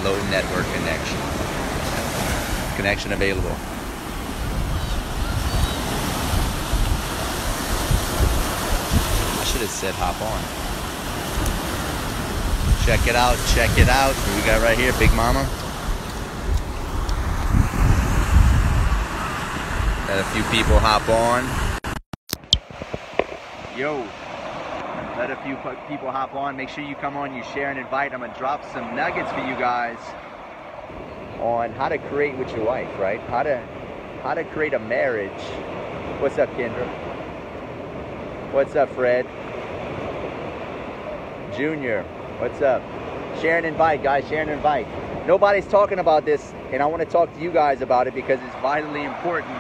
low network connection. Connection available. I should have said hop on. Check it out, check it out. What we got right here, Big Mama. Let a few people hop on. Yo, let a few people hop on. Make sure you come on, you share and invite. I'm gonna drop some nuggets for you guys on how to create with your wife, right? How to create a marriage. What's up, Kendra? What's up, Fred? Junior, what's up? Share and invite, guys, share and invite. Nobody's talking about this, and I want to talk to you guys about it because it's vitally important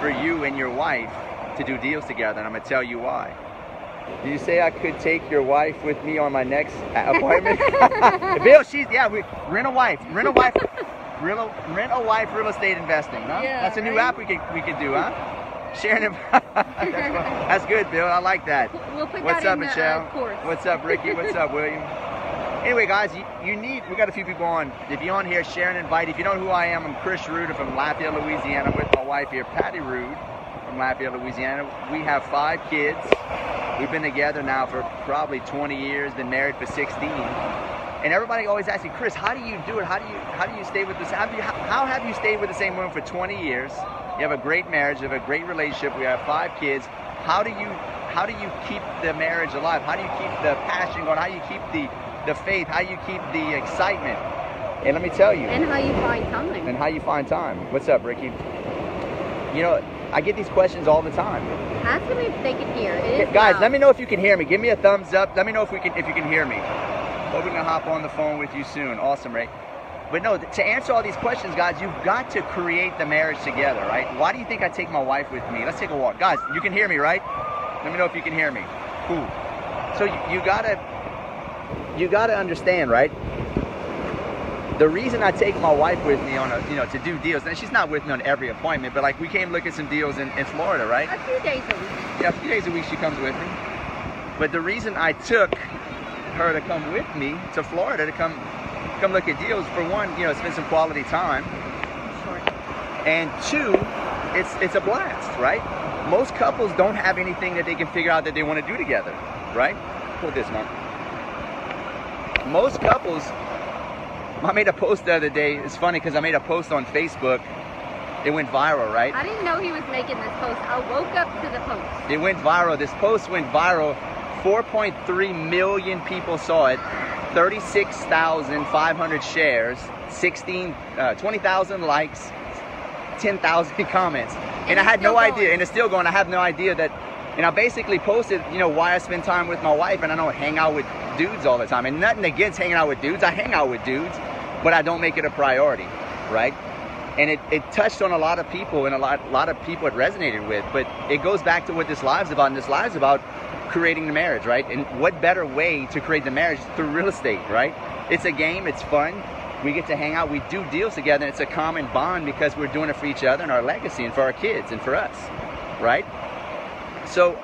for you and your wife to do deals together, and I'm gonna tell you why. Did you say I could take your wife with me on my next appointment? Bill, rent a wife real estate investing, huh? Yeah, that's a new app we could do, huh? Sharing that's good, Bill. I like that. We'll put What's that up, in Michelle? The course. What's up, Ricky? What's up, William? Anyway, guys, we got a few people on. If you're on here, share and invite. If you don't know who I am, I'm Chris Rood from Lafayette, Louisiana, with my wife here, Patty Rood from Lafayette, Louisiana. We have 5 kids. We've been together now for probably 20 years, been married for 16. And everybody always asks me, Chris, how do you do it? How do you stay with this? How have you stayed with the same woman for 20 years? You have a great marriage, you have a great relationship. We have 5 kids. How do you keep the marriage alive? How do you keep the passion going? How do you keep the faith? How do you keep the excitement? And let me tell you. And how you find time. And how you find time. What's up, Ricky? You know, I get these questions all the time. Ask them if they can hear. Guys, let me know if you can hear me. Give me a thumbs up. Let me know if you can hear me. But we're gonna hop on the phone with you soon. Awesome, Ray. But no, to answer all these questions, guys, you've got to create the marriage together, right? Why do you think I take my wife with me? Let's take a walk. Guys, you can hear me, right? Let me know if you can hear me. Cool. So you gotta understand, right? The reason I take my wife with me on to do deals, and she's not with me on every appointment, but like we came look at some deals in Florida, right? A few days a week. Yeah, a few days a week she comes with me. But the reason I took her to come with me to Florida to come look at deals, for one, spend some quality time. Sure. And 2, it's a blast, right? Most couples don't have anything that they can figure out that they want to do together, right? Hold this, Mom. Most couples, I made a post the other day. It's funny because I made a post on Facebook. It went viral, right? I didn't know he was making this post. I woke up to the post. It went viral. This post went viral. 4.3 million people saw it. 36,500 shares. 20,000 likes. 10,000 comments. And I had no idea. And it's still going. I have no idea that. And I basically posted, why I spend time with my wife, and I don't hang out with dudes all the time. And nothing against hanging out with dudes. I hang out with dudes, but I don't make it a priority, right? And it touched on a lot of people, and a lot of people it resonated with. But it goes back to what this live's about, and this live's about creating the marriage, right? And what better way to create the marriage through real estate, right? It's a game, it's fun. We get to hang out, we do deals together, and it's a common bond because we're doing it for each other and our legacy and for our kids and for us, right? So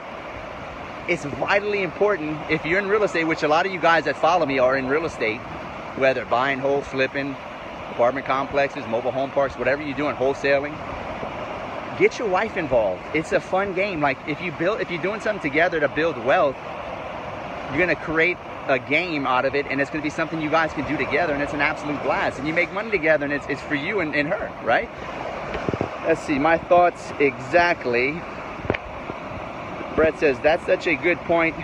it's vitally important if you're in real estate, which a lot of you guys that follow me are in real estate, whether buying, hold, flipping, apartment complexes, mobile home parks, whatever you're doing, wholesaling, get your wife involved. It's a fun game. Like if you're doing something together to build wealth, you're gonna create a game out of it, and it's gonna be something you guys can do together, and it's an absolute blast. And you make money together, and it's for you and her, right? Let's see, my thoughts exactly. Brett says, that's such a good point.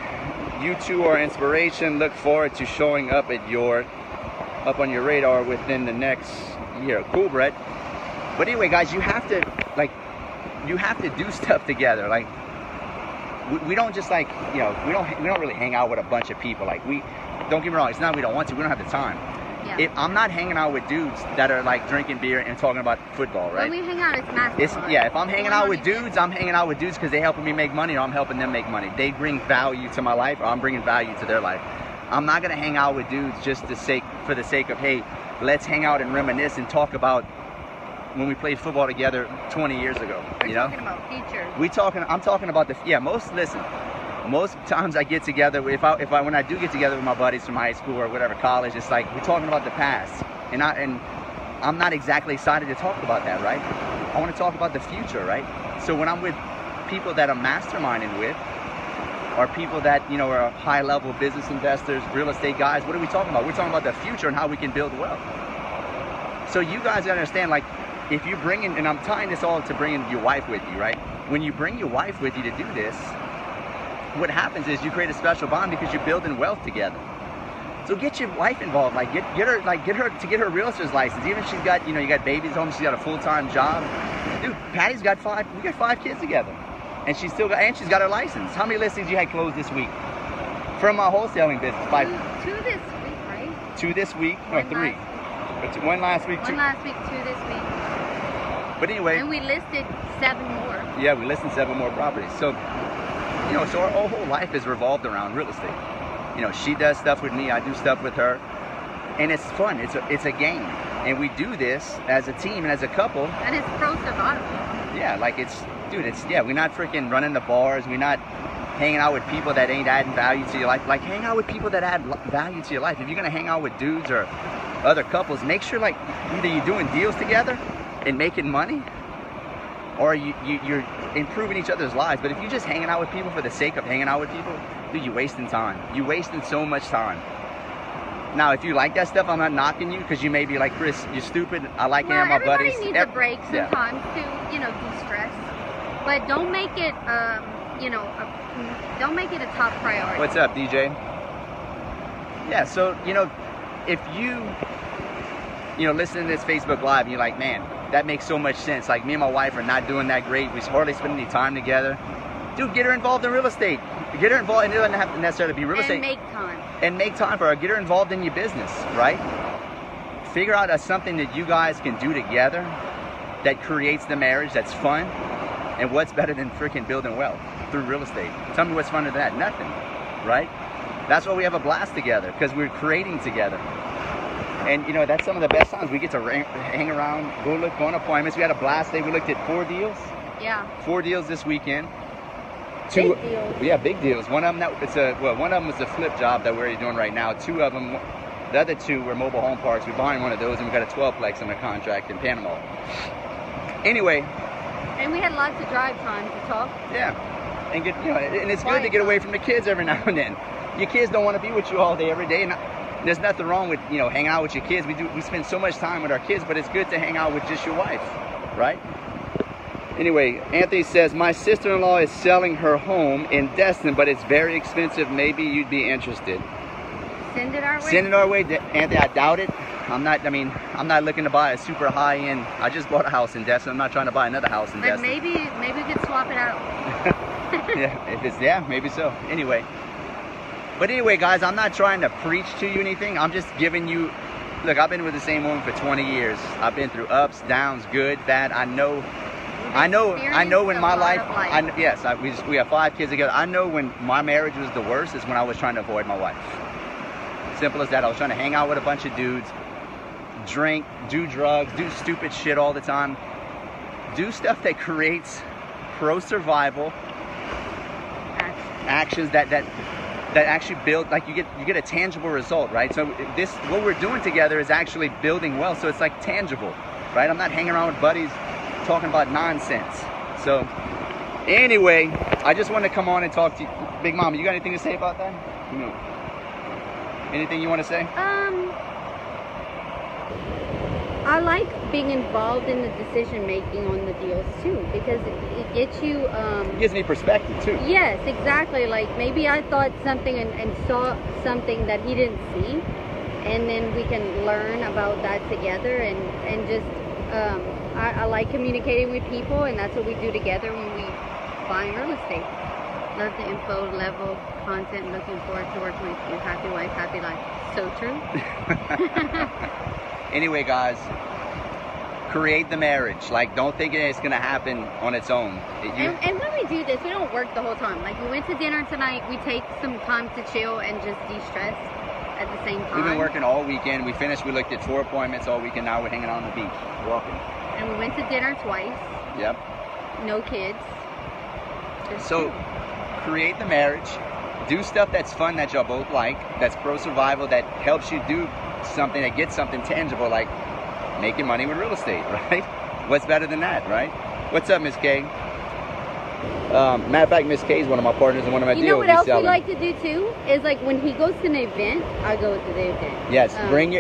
You two are inspiration. Look forward to showing up on your radar within the next year. Cool, Brett. But anyway, guys, you have to do stuff together. Like we don't just we don't really hang out with a bunch of people. Like don't get me wrong, it's not we don't want to, we don't have the time. Yeah. I'm not hanging out with dudes that are like drinking beer and talking about football, right? When we hang out, it's basketball. If I'm hanging out with dudes, I'm hanging out with dudes because they're helping me make money, or I'm helping them make money. They bring value to my life, or I'm bringing value to their life. I'm not gonna hang out with dudes just for the sake of, hey, let's hang out and reminisce and talk about when we played football together 20 years ago. We're talking about future. I'm talking about most times I get together, when I do get together with my buddies from high school or whatever, college, it's like we're talking about the past. And I'm not exactly excited to talk about that, right? I want to talk about the future, right? So when I'm with people that I'm masterminding with, or people that, you know, are high-level business investors, real estate guys, what are we talking about? We're talking about the future and how we can build wealth. So you guys gotta understand, like, if you bring in, and I'm tying this all to bringing your wife with you, right? When you bring your wife with you to do this, what happens is you create a special bond because you're building wealth together. So get your wife involved, like get her to get her realtor's license. Even if she's got, you know, you got babies home, she's got a full-time job. Dude, Patty's got we got 5 kids together. And she's still got, and she's got her license. How many listings you had closed this week? From my wholesaling business? 2 this week, right? 2 this week, or 3? One last week, 2. 1 last week, 2 this week. But anyway. And we listed 7 more. Yeah, we listed 7 more properties. So, you know, so our whole life is revolved around real estate. You know, she does stuff with me, I do stuff with her. And it's fun, it's a game. And we do this as a team and as a couple. And it's pro survival. Yeah, like we're not freaking running the bars. We're not hanging out with people that ain't adding value to your life. Like, hang out with people that add value to your life. If you're gonna hang out with dudes or other couples, make sure, like, either you're doing deals together and making money, or you're improving each other's lives. But if you're just hanging out with people for the sake of hanging out with people, dude, you're wasting time. You're wasting so much time. Now, if you like that stuff, I'm not knocking you, because you may be like, Chris, you're stupid. I like hanging out with my buddies. Everybody needs a break sometimes to, you know, de-stress. But don't make it, you know, don't make it a top priority. What's up, DJ? Yeah, so, you know, if you know, listen to this Facebook Live, and you're like, man, that makes so much sense. Like, me and my wife are not doing that great. We hardly spend any time together. Dude, get her involved in real estate. Get her involved, and it doesn't have to necessarily be real estate. And make time. And make time for her. Get her involved in your business, right? Figure out something that you guys can do together that creates the marriage, that's fun. And what's better than freaking building wealth through real estate? Tell me what's funner than that. Nothing, right? That's why we have a blast together, because we're creating together. And, you know, that's some of the best times. We get to hang around, go on appointments. We had a blast day. We looked at 4 deals. Yeah. 4 deals this weekend. Big deals. Yeah, big deals. One of them one of them was a flip job that we're doing right now. 2 of them, the other 2 were mobile home parks. We're buying one of those, and we got a 12-plex under contract in Panama. Anyway. And we had lots of drive time to talk. Yeah, and get, you know, and it's good to get away from the kids every now and then. Your kids don't want to be with you all day, every day. And there's nothing wrong with, you know, hanging out with your kids. We spend so much time with our kids, but it's good to hang out with just your wife, right? Anyway, Anthony says, my sister-in-law is selling her home in Destin, but it's very expensive. Maybe you'd be interested. Send it our way. Send it our way, Anthony. I doubt it. I'm not looking to buy a super high-end. I just bought a house in Destin. I'm not trying to buy another house in Destin. But maybe we could swap it out. Yeah, maybe so. Anyway. But anyway, guys, I'm not trying to preach to you anything. I'm just giving you, look, I've been with the same woman for 20 years. I've been through ups, downs, good, bad. I know in my life, we have 5 kids together. I know when my marriage was the worst is when I was trying to avoid my wife. Simple as that. I was trying to hang out with a bunch of dudes, drink, do drugs, do stupid shit all the time. Do stuff that creates pro-survival actions that actually build, like you get a tangible result, right? So what we're doing together is actually building wealth, so it's like tangible, right? I'm not hanging around with buddies talking about nonsense. So anyway, I just wanted to come on and talk to you. Big Mama, you got anything to say about that? No. Anything you want to say? I like being involved in the decision making on the deals too, because it gets you it gives me perspective too. Yes, exactly. Like maybe I thought something and saw something that he didn't see, and then we can learn about that together, and just I like communicating with people, and that's what we do together when we buy real estate. Love the info level content. Looking forward to working with you. Happy wife, happy life. So true. Anyway, guys, create the marriage. Like, don't think it's gonna happen on its own. And when we do this, we don't work the whole time. Like, we went to dinner tonight. We take some time to chill and just de-stress at the same time. We've been working all weekend. We looked at 4 appointments all weekend. Now we're hanging out on the beach, walking. And we went to dinner twice. Yep. No kids. So, create the marriage. Do stuff that's fun that y'all both like. That's pro-survival. That helps you do something, that gets something tangible, like making money with real estate, right? What's better than that, right? What's up, Miss K? Matter of fact, Miss K is one of my partners and one of my deals. You know what else we like to do too? Is like when he goes to an event, I go to the event. Yes,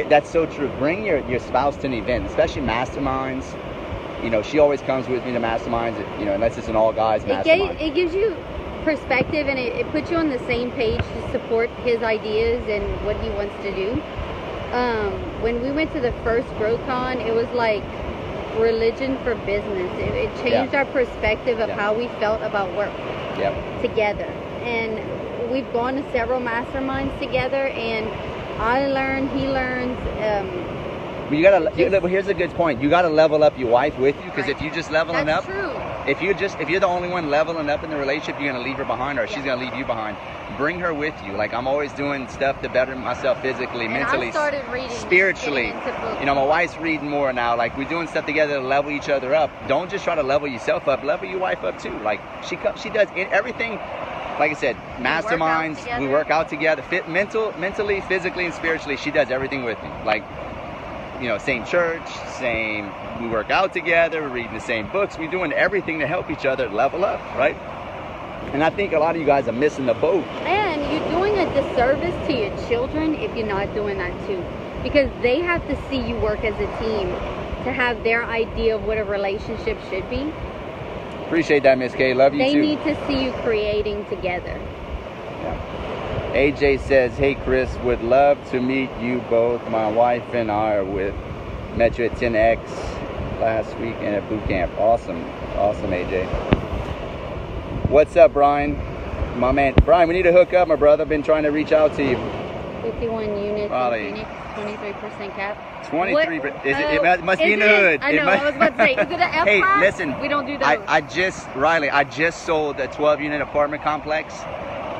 that's so true. Bring your spouse to an event, especially masterminds. You know, she always comes with me to masterminds, you know, unless it's an all guys mastermind. It gives you perspective, and it puts you on the same page to support his ideas and what he wants to do. When we went to the first GrowCon, it was like religion for business. It changed our perspective of how we felt about work together. And we've gone to several masterminds together, and I learn, he learns. You gotta. Here's a good point. You gotta level up your wife with you, because if you just leveling up, if you're the only one leveling up in the relationship, you're gonna leave her behind, or she's gonna leave you behind. Bring her with you. Like, I'm always doing stuff to better myself physically, mentally, I started reading, spiritually. You know, my wife's reading more now. Like, we're doing stuff together to level each other up. Don't just try to level yourself up. Level your wife up too. Like, she does everything. Like I said, masterminds. We work out together. Mentally, physically, and spiritually. She does everything with me. Like, you know, same church, we work out together, we're reading the same books, we're doing everything to help each other level up, right? And I think a lot of you guys are missing the boat. And you're doing a disservice to your children if you're not doing that too. Because they have to see you work as a team to have their idea of what a relationship should be. Appreciate that, Miss K. Love you too. They need to see you creating together. Yeah. AJ says, hey Chris, would love to meet you both. My wife and I met you at 10X last week and at boot camp. Awesome. Awesome, AJ. What's up, Brian? My man. Brian, we need to hook up, my brother. I've been trying to reach out to you. 51 units in Phoenix, 23% cap. 23, it must be in the hood. I know, I was about to say, is it an F Hey, class? listen. We don't do those. Riley, I just sold a 12-unit apartment complex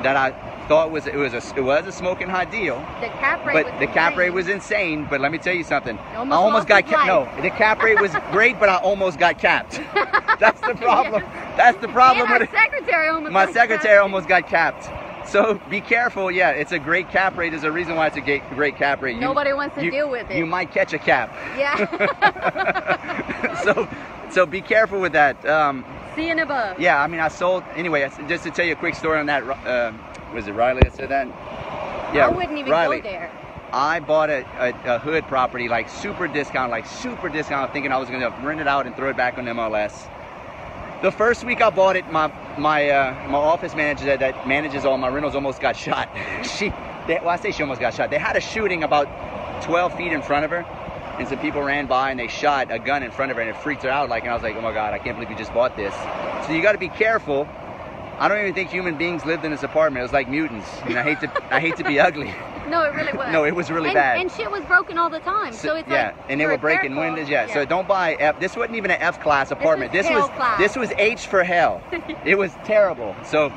that I thought it was a smoking hot deal. The cap rate the cap rate was insane. But let me tell you something. I almost got capped. No, the cap rate was great, but I almost got capped. That's the problem. That's the problem with it. My secretary almost got capped. So be careful. Yeah, it's a great cap rate. There's a reason why it's a great cap rate. Nobody wants to deal with it. You might catch a cap. Yeah. So be careful with that. C and above. Yeah, I mean, I sold anyway. Just to tell you a quick story on that. Was it Riley that said that? Yeah, I wouldn't even Riley. go there. I bought a hood property, like super discount, thinking I was going to rent it out and throw it back on MLS. The first week I bought it, my office manager that manages all my rentals almost got shot. I say she almost got shot. They had a shooting about 12 feet in front of her, and some people ran by and they shot a gun in front of her, and it freaked her out. And I was like, oh my God, I can't believe you just bought this. So you got to be careful. I don't even think human beings lived in this apartment. It was like mutants. I mean, I hate to be ugly. No, it really was. No, it was really bad. And shit was broken all the time. So it's like, and they were breaking windows. Yeah. So don't buy F. This wasn't even an F class apartment. This was H for hell. It was terrible. So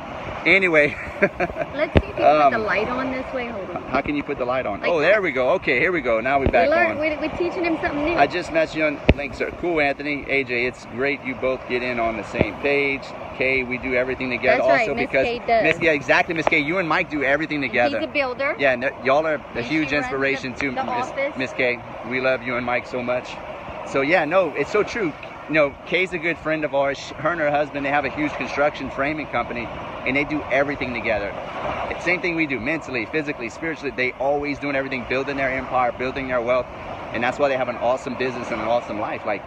anyway. Let's see if you can put the light on this way. Hold on. How can you put the light on? Oh, there we go. Okay, here we go. Now we're back on. We're teaching him something new. I just messaged you on links, sir. Cool, Anthony. AJ, it's great you both get in on the same page. Kay, we do everything together. That's also right, Miss because Kay does. Yeah, exactly, Miss Kay. You and Mike do everything together. He's a builder. Yeah, and y'all are a huge she runs inspiration the too, office. Miss Kay. We love you and Mike so much. So yeah, no, it's so true. You know, Kay's a good friend of ours. Her and her husband, they have a huge construction framing company, and they do everything together. Same thing we do, mentally, physically, spiritually. They always doing everything, building their empire, building their wealth, and that's why they have an awesome business and an awesome life. Like,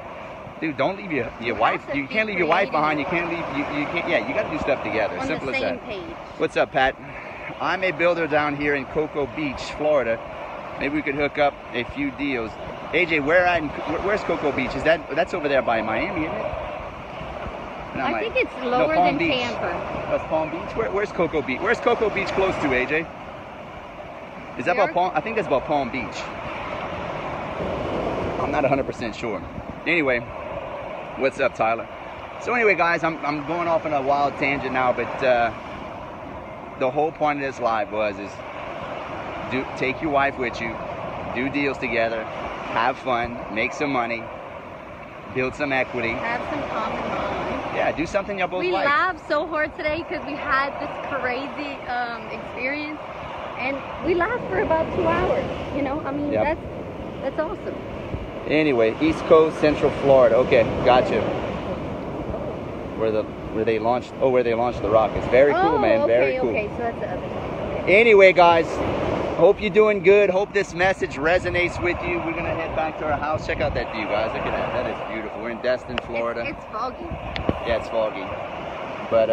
dude, don't leave your wife. You can't leave your wife behind. You can't leave. You can't. Yeah, you got to do stuff together. Simple as that. Page. What's up, Pat? I'm a builder down here in Cocoa Beach, Florida. Maybe we could hook up a few deals. AJ, where's Cocoa Beach? That's over there by Miami, isn't it? I think it's lower than Beach. Tampa. That's Palm Beach. Where's Cocoa Beach? Where's Cocoa Beach close to, AJ? Is that about Palm? I think that's about Palm Beach. I'm not 100% sure. Anyway, what's up, Tyler? So anyway, guys, I'm going off on a wild tangent now, but the whole point of this live is take your wife with you, do deals together, have fun, make some money, build some equity. Have some common mind. Yeah, do something y'all both like. We laughed so hard today because we had this crazy experience. and we laughed for about 2 hours. You know, I mean, Yep. that's awesome. Anyway, East Coast, Central Florida. Okay, gotcha. Where they launched the rockets. Very cool, man. Very cool. Okay, so that's the other side. Anyway, guys, hope you're doing good. Hope this message resonates with you. We're gonna head back to our house. Check out that view, guys. Look at that. That is beautiful. We're in Destin, Florida. It's foggy. Yeah, it's foggy. But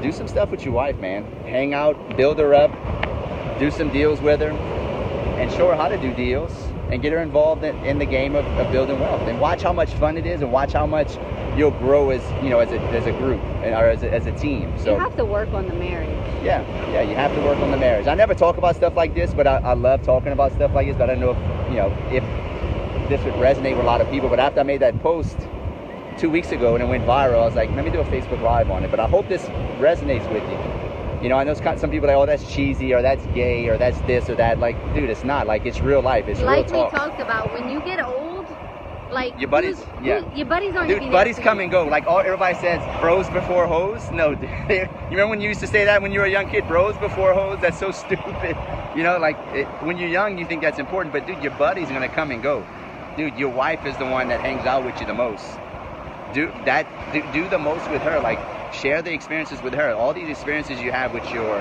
do some stuff with your wife, man. Hang out, build her up, do some deals with her, and show her how to do deals, and get her involved in the game of building wealth. And watch how much fun it is, and watch how much you'll grow as a group or as a team. So you have to work on the marriage. Yeah, you have to work on the marriage. I never talk about stuff like this, but I love talking about stuff like this. But I don't know if this would resonate with a lot of people. But after I made that post 2 weeks ago and it went viral, I was like, let me do a Facebook Live on it. But I hope this resonates with you. You know, I know some people are like, oh, that's cheesy, or that's gay, or that's this or that. Like, dude, it's not. Like, it's real life. It's like real talk. we talked about, when you get old, like your buddies, your buddies aren't. Dude, buddies come and go. Like everybody says, bros before hoes. No, dude. You remember when you used to say that when you were a young kid, bros before hoes? That's so stupid. You know, like when you're young, you think that's important, but dude, your buddies are gonna come and go. Dude, your wife is the one that hangs out with you the most. Do the most with her. Like, share the experiences with her. All these experiences you have with your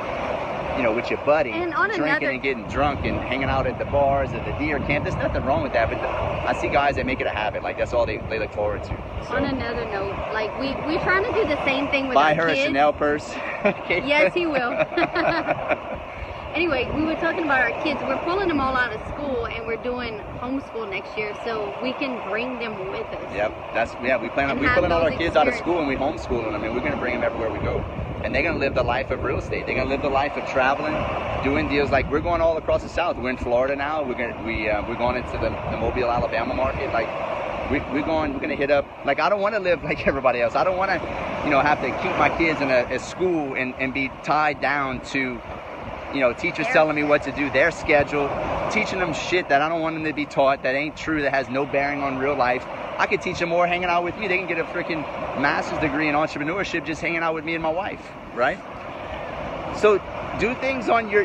buddy, and on drinking and getting drunk and hanging out at the bars at the deer camp. There's nothing wrong with that, but I see guys that make it a habit. Like, that's all they look forward to. So. On another note, like we're trying to do the same thing with buy our her kids. a Chanel purse. Yes, he will. Anyway, we were talking about our kids. We're pulling them all out of school, and we're doing homeschool next year, so we can bring them with us. Yep, we plan on pulling all our kids out of school, and we homeschooling them, and we're gonna bring them everywhere we go. And they're gonna live the life of real estate. They're gonna live the life of traveling, doing deals. Like, we're going all across the South. We're in Florida now. We're going into the Mobile, Alabama market. Like, we're gonna hit up. Like, I don't want to live like everybody else. I don't want to, have to keep my kids in a school and be tied down to, teachers telling me what to do, their schedule, teaching them shit that I don't want them to be taught, that ain't true, that has no bearing on real life. I could teach them more hanging out with me. They can get a freaking master's degree in entrepreneurship just hanging out with me and my wife, right? So do things on your,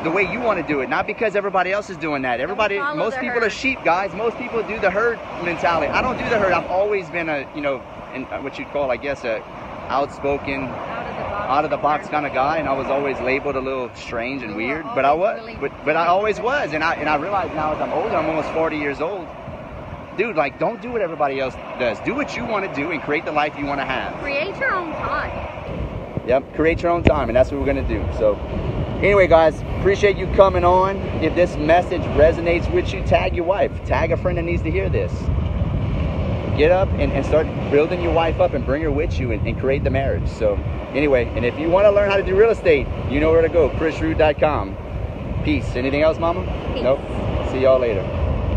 the way you want to do it, not because everybody else is doing that. Most people are sheep, guys. Most people do the herd mentality. I don't do the herd. I've always been a, what you'd call, I guess, a outspoken, out of the box kind of guy, and I was always labeled a little strange and weird, but I was, but I always was, and I realize now as I'm older, I'm almost 40 years old. Dude, like, don't do what everybody else does. Do what you want to do and create the life you want to have. Create your own time. Yep, create your own time, and that's what we're going to do. So, anyway, guys, appreciate you coming on. If this message resonates with you, tag your wife. Tag a friend that needs to hear this. Get up and start building your wife up and bring her with you and create the marriage. So, anyway, and if you want to learn how to do real estate, you know where to go, chrisrood.com. Peace. Anything else, Mama? Peace. Nope. See y'all later.